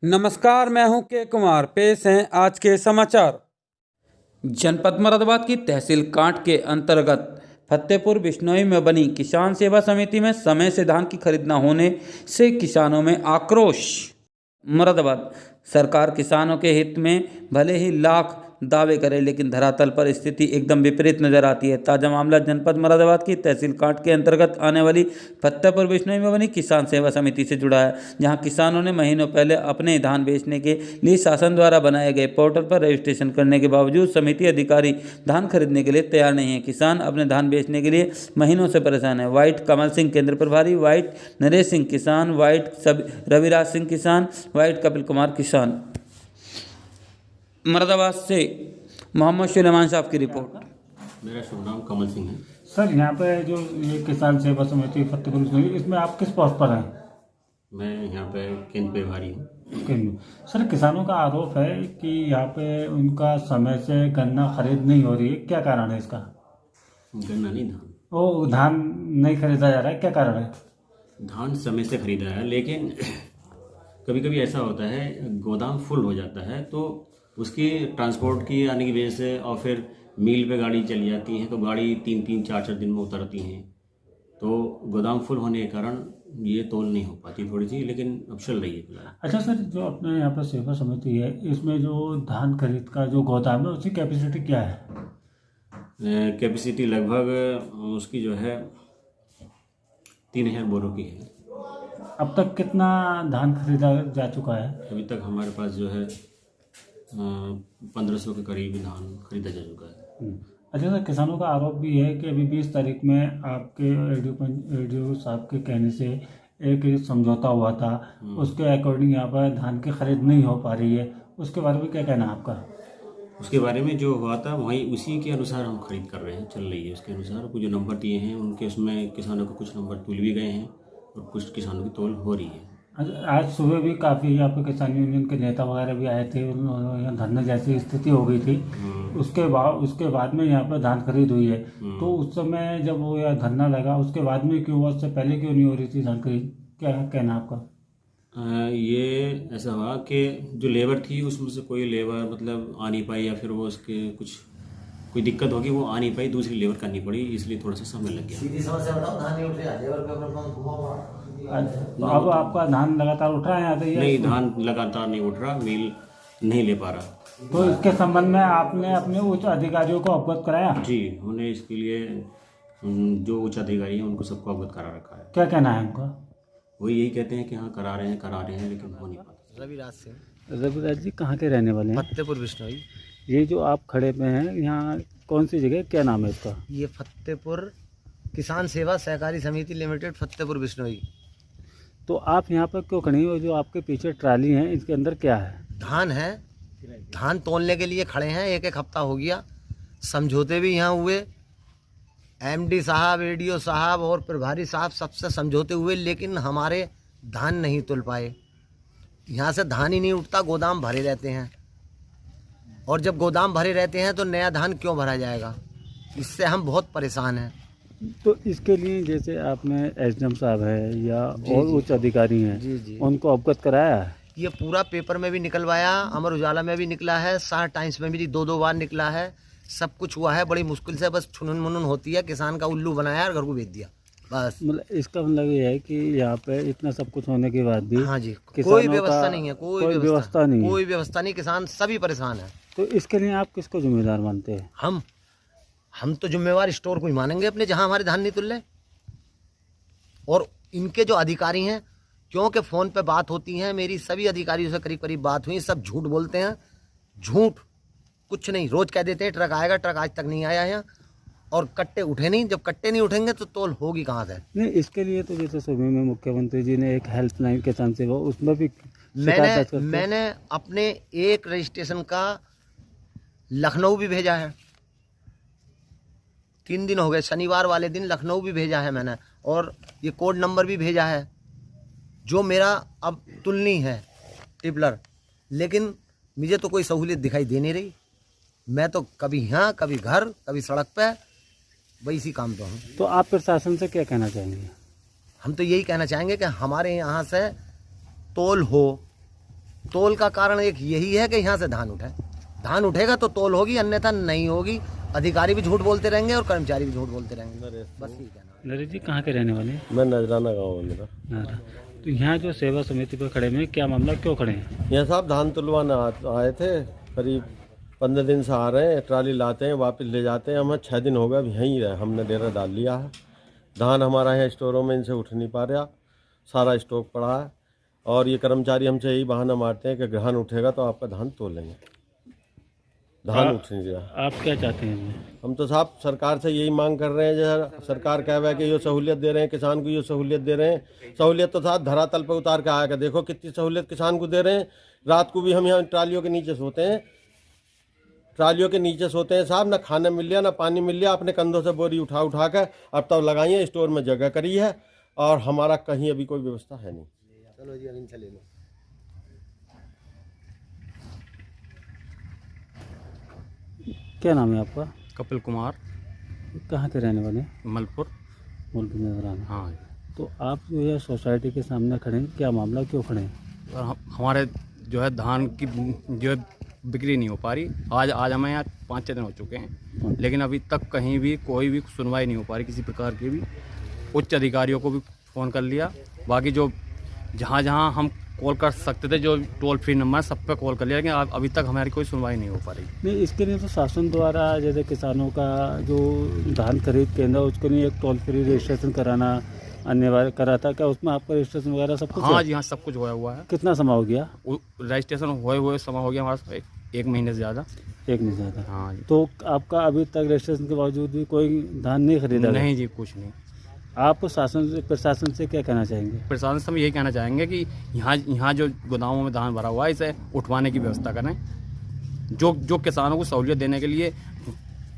नमस्कार, मैं हूं के कुमार। पेश हैं आज के समाचार। जनपद मुरादाबाद की तहसील कांट के अंतर्गत फतेहपुर बिश्नोई में बनी किसान सेवा समिति में समय से धान की खरीद न होने से किसानों में आक्रोश। मुरादाबाद सरकार किसानों के हित में भले ही लाख दावे करे, लेकिन धरातल पर स्थिति एकदम विपरीत नजर आती है। ताजा मामला जनपद मुरादाबाद की तहसील कांट के अंतर्गत आने वाली फतेहपुर बिश्नोई में बनी किसान सेवा समिति से जुड़ा है, जहां किसानों ने महीनों पहले अपने धान बेचने के लिए शासन द्वारा बनाए गए पोर्टल पर रजिस्ट्रेशन करने के बावजूद समिति अधिकारी धान खरीदने के लिए तैयार नहीं है। किसान अपने धान बेचने के लिए महीनों से परेशान है। व्हाइट कमल सिंह केंद्र प्रभारी, व्हाइट नरेश सिंह किसान, व्हाइट रविराज सिंह किसान, व्हाइट कपिल कुमार किसान। मुरादाबाद से मोहम्मद सुलेमान साहब की रिपोर्ट। मेरा शुभ नाम कमल सिंह है। सर, यहाँ पे जो ये किसान सेवा समिति फतेहपुर बिश्नोई, इसमें आप किस पोस्ट पर हैं? मैं यहाँ पे केंद्र प्रभारी हूँ। सर, किसानों का आरोप है कि यहाँ पे उनका समय से गन्ना खरीद नहीं हो रही है, क्या कारण है इसका? गन्ना नहीं, धान। वो धान नहीं खरीदा जा रहा है, क्या कारण है? धान समय से खरीदा है, लेकिन कभी कभी ऐसा होता है गोदाम फुल हो जाता है, तो उसकी ट्रांसपोर्ट की आने की वजह से और फिर मील पे गाड़ी चली जाती है, तो गाड़ी 3-3, 4-4 दिन में उतरती हैं, तो गोदाम फुल होने के कारण ये तोल नहीं हो पाती थोड़ी सी, लेकिन अब चल रही है फिलहाल। अच्छा सर, जो अपने यहाँ पर सेवा समिति है, इसमें जो धान खरीद का जो गोदाम है उसकी कैपेसिटी क्या है? कैपेसिटी लगभग उसकी जो है 3000 बोरों की है। अब तक कितना धान खरीदा जा चुका है? अभी तक हमारे पास जो है 1500 के करीब धान खरीदा जा चुका है। अच्छा सर, किसानों का आरोप भी है कि अभी 20 तारीख में आपके एडीओ साहब के कहने से एक समझौता हुआ था, उसके अकॉर्डिंग यहाँ पर धान की खरीद नहीं हो पा रही है, उसके बारे में क्या कहना है आपका? उसके बारे में जो हुआ था वहीं उसी के अनुसार हम खरीद कर रहे हैं, चल रही है उसके अनुसार। कुछ जो नंबर दिए हैं उनके, उसमें किसानों को कुछ नंबर तुल भी गए हैं और कुछ किसानों की तोल हो रही है। आज सुबह भी काफ़ी यहाँ पे किसान यूनियन के नेता वगैरह भी आए थे, उन्होंने धरने जैसी स्थिति हो गई थी। उसके बाद में यहाँ पर धान खरीद हुई है, तो उस समय जब वो यहाँ धरना लगा उसके बाद में क्यों हुआ, उससे पहले क्यों नहीं हो रही थी धान खरीद, क्या कहना आपका? ये ऐसा हुआ कि जो लेबर थी उसमें से कोई लेबर मतलब आ नहीं पाई, या फिर वो उसके कुछ कोई दिक्कत होगी, वो आ नहीं पाई, दूसरी लेबर करनी पड़ी, इसलिए थोड़ा सा समय लग गया। सीधी समस्या बताओ, धान नहीं उठ रहा, लेबर पे अपन तो अब आपका धान लगातार उठ रहा है यहाँ से? नहीं, धान लगातार नहीं उठ रहा, मिल नहीं ले पा रहा। तो इसके संबंध में आपने अपने उच्च अधिकारियों को अवगत कराया? जी, उन्हें इसके लिए जो उच्च अधिकारी हैं उनको सबको अवगत करा रखा है। क्या कहना है उनका? वो यही कहते हैं कि हाँ करा रहे हैं, लेकिन हो नहीं पाता। रविराज सिंह, रविराज जी कहाँ के रहने वाले हैं? फतेहपुर बिश्नोई। ये जो आप खड़े पे हैं यहाँ कौन सी जगह, क्या नाम है इसका? ये फतेहपुर किसान सेवा सहकारी समिति लिमिटेड फतेहपुर बिश्नोई। तो आप यहाँ पर क्यों खड़े हैं? जो आपके पीछे ट्राली है इसके अंदर क्या है? धान है, धान तोलने के लिए खड़े हैं। एक हफ्ता हो गया, समझौते भी यहाँ हुए, एमडी साहब, एडीओ साहब और प्रभारी साहब सबसे समझौते हुए, लेकिन हमारे धान नहीं तुल पाए। यहाँ से धान ही नहीं उठता, गोदाम भरे रहते हैं, और जब गोदाम भरे रहते हैं तो नया धान क्यों भरा जाएगा? इससे हम बहुत परेशान हैं। तो इसके लिए जैसे आपने एसडीएम साहब है या और उच्च अधिकारी हैं, उनको अवगत कराया है? ये पूरा पेपर में भी निकलवाया, अमर उजाला में भी निकला है, स्टार टाइम्स में भी 2-2 बार निकला है, सब कुछ हुआ है। बड़ी मुश्किल से बस छुनन मुनन होती है, किसान का उल्लू बनाया और घर को भेज दिया बस। मतलब इसका मतलब ये है कि यहाँ पे इतना सब कुछ होने के बाद भी हाँ जी, कोई व्यवस्था नहीं है, कोई व्यवस्था नहीं, कोई व्यवस्था नहीं, किसान सभी परेशान है। तो इसके लिए आप किसको जिम्मेदार मानते हैं? हम तो जिम्मेवार स्टोर को ही मानेंगे अपने, जहां हमारे धान नहीं तुल रहे। और इनके जो अधिकारी हैं, क्योंकि फ़ोन पे बात होती है, मेरी सभी अधिकारियों से करीब बात हुई, सब झूठ बोलते हैं, झूठ कुछ नहीं। रोज़ कह देते हैं ट्रक आएगा, ट्रक आज तक नहीं आया है, और कट्टे उठे नहीं। जब कट्टे नहीं उठेंगे तो तोल होगी कहाँ से? नहीं, इसके लिए तो जैसे सुबह में मुख्यमंत्री जी ने एक हेल्पलाइन किसान सेवा, उसमें भी मैंने अपने एक रजिस्ट्रेशन का लखनऊ भी भेजा है, 3 दिन हो गए, शनिवार वाले दिन लखनऊ भी भेजा है मैंने, और ये कोड नंबर भी भेजा है जो मेरा अब तुलनी है टिपलर, लेकिन मुझे तो कोई सहूलियत दिखाई दे नहीं रही। मैं तो कभी यहाँ, कभी घर, कभी सड़क पे, वही इसी काम पे हूँ। तो आप प्रशासन से क्या कहना चाहेंगे? हम तो यही कहना चाहेंगे कि हमारे यहाँ से तोल हो, तोल का कारण एक यही है कि यहाँ से धान उठे, धान उठेगा तो तोल होगी, अन्यथा नहीं होगी। अधिकारी भी झूठ बोलते रहेंगे और कर्मचारी भी झूठ बोलते रहेंगे, बस ये कहना है। नरेश जी कहाँ के रहने वाले हैं? मैं नजराना गाँव है मेरा। नारा। तो यहाँ जो सेवा समिति पर खड़े हैं, क्या मामला, क्यों खड़े हैं? यहाँ साहब धान तुलवाना आए थे, करीब 15 दिन से आ रहे हैं, ट्राली लाते हैं वापस ले जाते हैं। हमें 6 दिन हो गए, अभी यहीं रहे, हमने डेरा डाल लिया है। धान हमारा यहाँ स्टोरों में इनसे उठ नहीं पा रहा, सारा स्टॉक पड़ा है। और ये कर्मचारी हमसे यही बहाना मारते हैं कि धान उठेगा तो आपका धान तोलेंगे, धान उठ नहीं रहा। आप क्या चाहते हैं? हम तो साहब सरकार से यही मांग कर रहे हैं, जो सरकार कह रहा है कि ये सहूलियत दे रहे हैं किसान को, ये सहूलियत दे रहे हैं। सहूलियत तो साहब धरातल पर उतार के आएगा, देखो कितनी सहूलियत किसान को दे रहे हैं। रात को भी हम यहाँ ट्रालियों के नीचे सोते हैं, ट्रालियों के नीचे सोते हैं साहब, ना खाना मिल लिया ना पानी मिल लिया। अपने कंधों से बोरी उठा उठा कर अब तब लगाई है, स्टोर में जगह करी है, और हमारा कहीं अभी कोई व्यवस्था है नहीं। चलो जी, अब इनसे ले लो। क्या नाम है आपका? कपिल कुमार, कहाँ के रहने वाले हैं? मलपुर। मुल्क नजराना। हाँ, तो आप जो है सोसाइटी के सामने खड़े हैं, क्या मामला, क्यों खड़े हैं? और हमारे जो है धान की जो है बिक्री नहीं हो पा रही। आज हमें यहाँ 5-6 दिन हो चुके हैं, लेकिन अभी तक कहीं भी कोई भी सुनवाई नहीं हो पा रही किसी प्रकार की भी। उच्च अधिकारियों को भी फ़ोन कर लिया, बाकी जो जहाँ हम कॉल कर सकते थे, जो टोल फ्री नंबर सब पे कॉल कर लिया, लेकिन अभी तक हमारी कोई सुनवाई नहीं हो पा रही। नहीं, इसके लिए तो शासन द्वारा जैसे किसानों का जो धान खरीद केंद्र, उसके लिए एक टोल फ्री रजिस्ट्रेशन कराना अनिवार्य करा था। क्या उसमें आपका रजिस्ट्रेशन वगैरह सब कुछ? हाँ जी, हाँ, सब कुछ होया हुआ है। कितना समय हो गया रजिस्ट्रेशन हुए समय हो गया हमारा 1 महीने से ज़्यादा। 1 महीने ज़्यादा। हाँ जी। तो आपका अभी तक रजिस्ट्रेशन के बावजूद भी कोई धान नहीं खरीदा? नहीं जी, कुछ नहीं। आप प्रशासन से क्या कहना चाहेंगे? प्रशासन से हम यही कहना चाहेंगे कि यहाँ जो गोदामों में धान भरा हुआ है, इसे उठवाने की व्यवस्था करें। जो किसानों को सहूलियत देने के लिए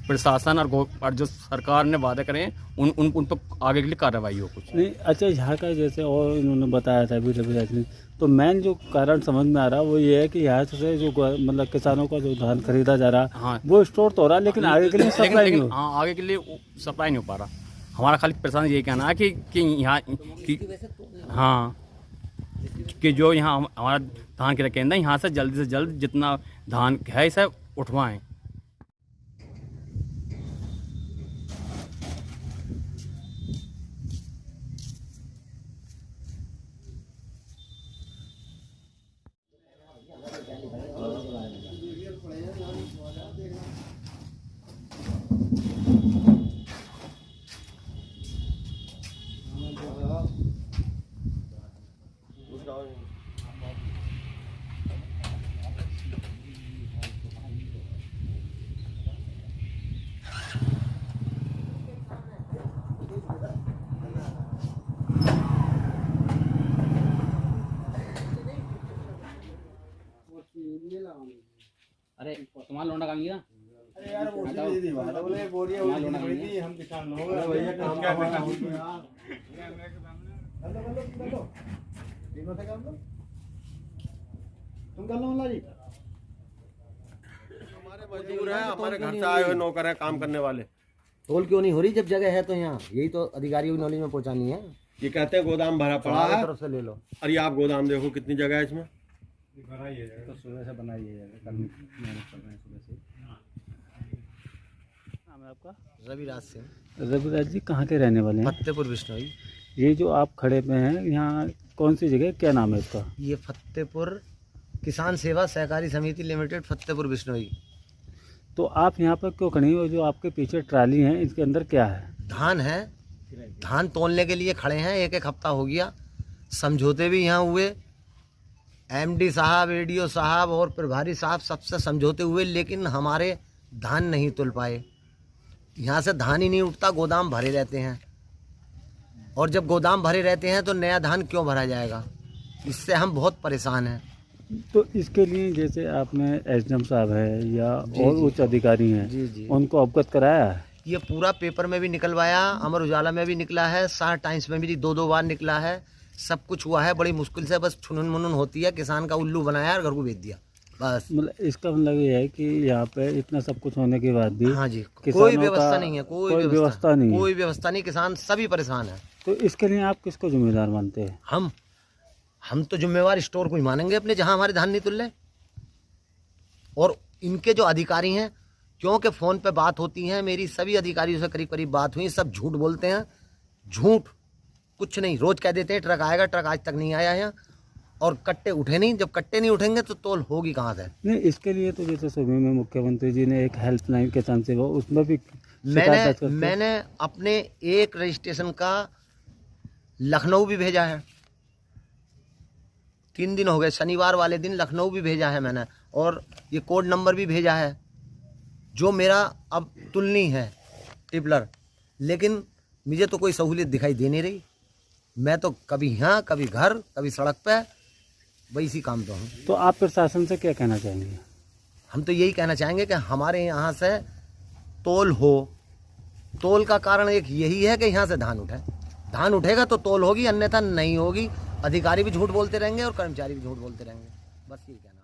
प्रशासन और जो सरकार ने वादे करें, उन पर आगे के लिए कार्रवाई हो कुछ। नहीं, अच्छा, यहाँ का जैसे और इन्होंने बताया था अभी रवि, तो मेन जो कारण समझ में आ रहा है वो ये है कि यहाँ से जो मतलब किसानों का जो धान खरीदा जा रहा है, हाँ, वो स्टोर तो हो रहा है, लेकिन आगे के लिए सप्लाई नहीं हो। हाँ, आगे के लिए सप्लाई नहीं हो पा रहा। हमारा खाली प्रशासन यही कहना है कि यहाँ कि हाँ, कि जो यहाँ हमारा धान क्रय केंद्र है, यहाँ से जल्द जितना धान है इसे उठवाएं। अरे तुम्हारा लौंडा काम किया? अरे यार वो बोले बोरियां उड़ी थी, हम किसान लोग हैं भैया, काम क्या करना है? हेलो तीनों से काम लो, तुम कर लो जी। हमारे मजदूर हैं, हमारे घर से आए हुए नौकर हैं, काम करने वाले। टोल क्यों नहीं हो रही जब जगह है तो? यहाँ यही तो अधिकारियों की नॉलेज में पहुँचानी है। ये कहते हैं गोदाम भरा पड़ा है, तरफ से ले लो। और ये आप गोदाम देखो कितनी जगह है इसमें। तो सुबह से बनाई है, कल मेहनत कर रहे हैं सुबह से। नाम है आपका? रविराज सिंह, रविराज जी, कहाँ के रहने वाले हैं? फतेहपुर बिश्नोई। ये जो आप खड़े पे हैं, यहाँ कौन सी जगह, क्या नाम है इसका? ये फतेहपुर किसान सेवा सहकारी समिति लिमिटेड, फतेहपुर बिश्नोई। तो आप यहाँ पर क्यों खड़े हैं? जो आपके पीछे ट्राली है, इसके अंदर क्या है? धान है, धान तोलने के लिए खड़े हैं। 1 हफ्ता हो गया, समझौते भी यहाँ हुए, एमडी साहब, एडीओ साहब और प्रभारी साहब सबसे समझौते हुए, लेकिन हमारे धान नहीं तुल पाए। यहाँ से धान ही नहीं उठता, गोदाम भरे रहते हैं, और जब गोदाम भरे रहते हैं तो नया धान क्यों भरा जाएगा? इससे हम बहुत परेशान हैं। तो इसके लिए जैसे आपने एसडीएम साहब है या और उच्च अधिकारी हैं, जी। उनको अवगत कराया है? ये पूरा पेपर में भी निकलवाया, अमर उजाला में भी निकला है, स्टार टाइम्स में भी 2-2 बार निकला है, सब कुछ हुआ है। बड़ी मुश्किल से बस छुनन मुनन होती है, किसान का उल्लू बनाया और घर को भेज दिया बस। मतलब इसका मतलब ये है कि यहाँ पे इतना सब कुछ होने के बाद भी हाँ जी, कोई किसानों व्यवस्था का नहीं है, कोई व्यवस्था नहीं है। कोई व्यवस्था नहीं, किसान सभी परेशान है। तो इसके लिए आप किसको जिम्मेदार मानते हैं? हम हम तो जिम्मेवार स्टोर को ही मानेंगे अपने, जहां हमारे धान नहीं तुल रहे। और इनके जो अधिकारी हैं, क्योंकि फ़ोन पे बात होती है, मेरी सभी अधिकारियों से करीब करीब बात हुई, सब झूठ बोलते हैं। झूठ कुछ नहीं, रोज कह देते हैं ट्रक आएगा, ट्रक आज तक नहीं आया है और कट्टे उठे नहीं। जब कट्टे नहीं उठेंगे तो तोल होगी कहाँ से? नहीं, इसके लिए तो जैसे सुबह में मुख्यमंत्री जी ने एक हेल्पलाइन किसान सेवा, उसमें भी शिकायत दर्ज करते हैं। मैंने अपने एक रजिस्ट्रेशन का लखनऊ भी भेजा है, 3 दिन हो गए, शनिवार वाले दिन लखनऊ भी भेजा है मैंने, और ये कोड नंबर भी भेजा है जो मेरा अब तुलनी है टिपलर। लेकिन मुझे तो कोई सहूलियत दिखाई दे नहीं रही। मैं तो कभी यहाँ, कभी घर, कभी सड़क पे, वही इसी काम पे हूँ। तो आप प्रशासन से क्या कहना चाहेंगे? हम तो यही कहना चाहेंगे कि हमारे यहाँ से तोल हो। तोल का कारण एक यही है कि यहाँ से धान उठे। धान उठेगा तो तोल होगी, अन्यथा नहीं होगी। अधिकारी भी झूठ बोलते रहेंगे और कर्मचारी भी झूठ बोलते रहेंगे। बस यही कहना।